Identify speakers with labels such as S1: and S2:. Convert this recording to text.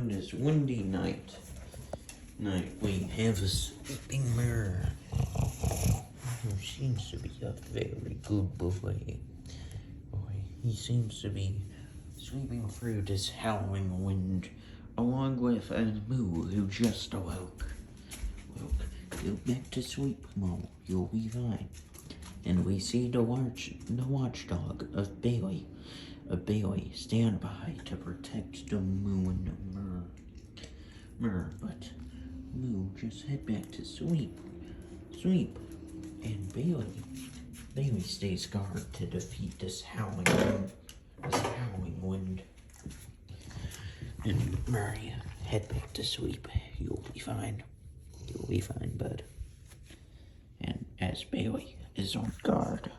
S1: on this windy night, we have a sleeping mirror who seems to be a very good boy. He seems to be sleeping through this howling wind, along with a moo who just awoke. Go back to sleep, Mo. You'll be fine. And we see the watchdog of Bailey. A Bailey stand by to protect the Moo and the Mur. But Moo just head back to sleep. And Bailey stays guard to defeat this howling wind. And Murray, head back to sleep. You'll be fine. You'll be fine, bud. And as Bailey is on guard,